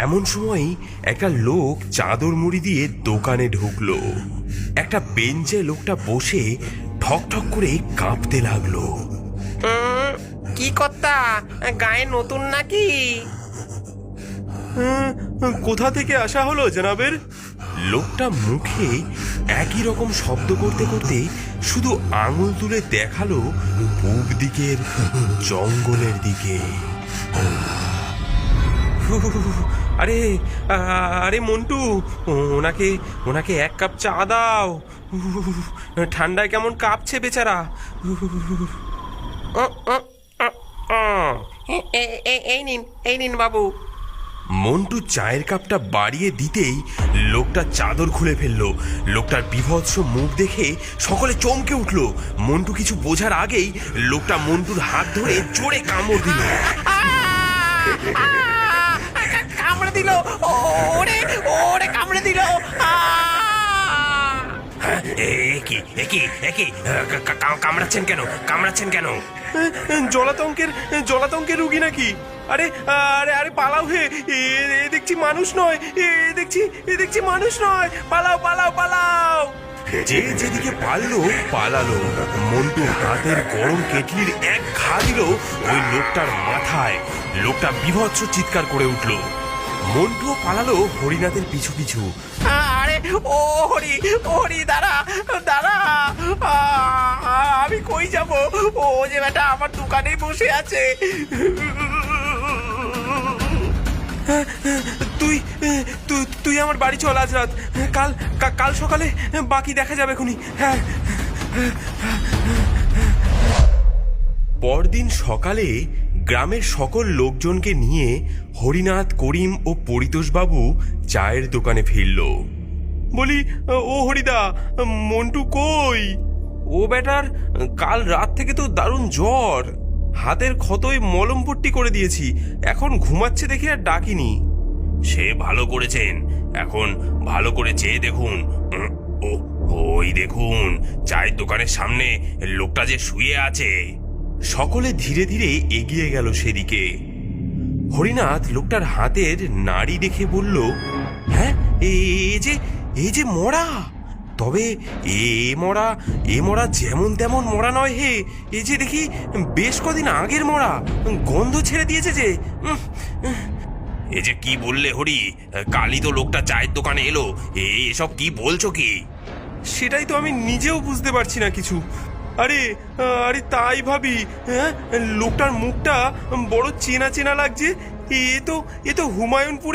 এমন সময় একটা লোক চাদর মুড়ি দিয়ে দোকানে ঢুকলো। একটা বেঞ্চে লোকটা বসে ঠক ঠক করে কাঁপতে লাগলো। কি কর্তা, গায়ে নতুন নাকি? কোথা থেকে আসা হলো জনাবের? লোকটা মুখে একই রকম শব্দ করতে করতে শুধু আঙুল তুলে দেখালো পূব দিকের জঙ্গলের দিকে। আরে আরে মন্টু, ওনাকে ওনাকে এক কাপ চা দাও। ঠান্ডায় কেমন কাঁপছে বেচারা। এই নিন বাবু। মন্টু চায়ের কাপটা বাড়িয়ে দিতেই লোকটা চাদর খুলে ফেললো। লোকটার বিভৎস মুখ দেখে সকলে চমকে উঠলো। মন্টু কিছু বোঝার আগেই লোকটা মন্টুর হাত ধরে জোরে কামড় দিল। কামড়ে দিল, ওরে ওরে কামড়ে দিল। কামড়াচ্ছেন কেন? কামড়াচ্ছেন কেন? জলাতঙ্কের রুগী নাকি? আরে আরে আরে পালাও হে, এ দেখছি মানুষ নয়, এ দেখছি মানুষ নয়। পালাও পালাও পালাও। যে যেদিকে পালালো। মন্টু হাতের গরম কেটলির এক ঘা দিল ওই লোকটার মাথায়। লোকটা বিভৎস চিৎকার করে উঠলো। মন্টুও পালালো হরিনাথের পিছু পিছু। আরে ও হরি দাঁড়া দাঁড়া, আমি কই যাব? ও যে বেটা আমার দোকানেই বসে আছে। তুই তুই তুই আমার বাড়ি চল আজ রাত। কাল সকালে বাকি দেখা যাবে খুনি। হ্যাঁ। পরদিন সকালে গ্রামের সকল লোকজনকে নিয়ে হরিনাথ, করিম ও পরিতোষবাবু চায়ের দোকানে ফিরল। বলি, ও হরিদা, মন্টু কই? ও বেটার কাল রাত থেকে তো দারুণ জ্বর। হাতের ক্ষতই মলম পট্টি করে দিয়েছি, এখন ঘুমাচ্ছে দেখে আর ডাকিনি। সে ভালো করেছেন, এখন ভালো করে চেয়ে দেখুন। ওই দেখুন চায়ের দোকানের সামনে লোকটা যে শুয়ে আছে। সকলে ধীরে ধীরে এগিয়ে গেল সেদিকে। হরিনাথ লোকটার হাতের নাড়ি দেখে বলল, হ্যাঁ, এ যে মরা। তবে এ মরা যেমন তেমন মরা নয় হে। এ যে দেখি বেশ কদিন আগের মরা, গন্ধ ছেড়ে দিয়েছে যে। এ যে কি বললে হরি? কালই তো লোকটা চায়ের দোকানে এলো। এসব কি বলছো কি? সেটাই তো আমি নিজেও বুঝতে পারছি না কিছু। আরে আরে তাই ভাবি, হ্যাঁ, লোকটার মুখটা বড় চেনা চেনা লাগছে। এ তো হুমায়ুনপুরে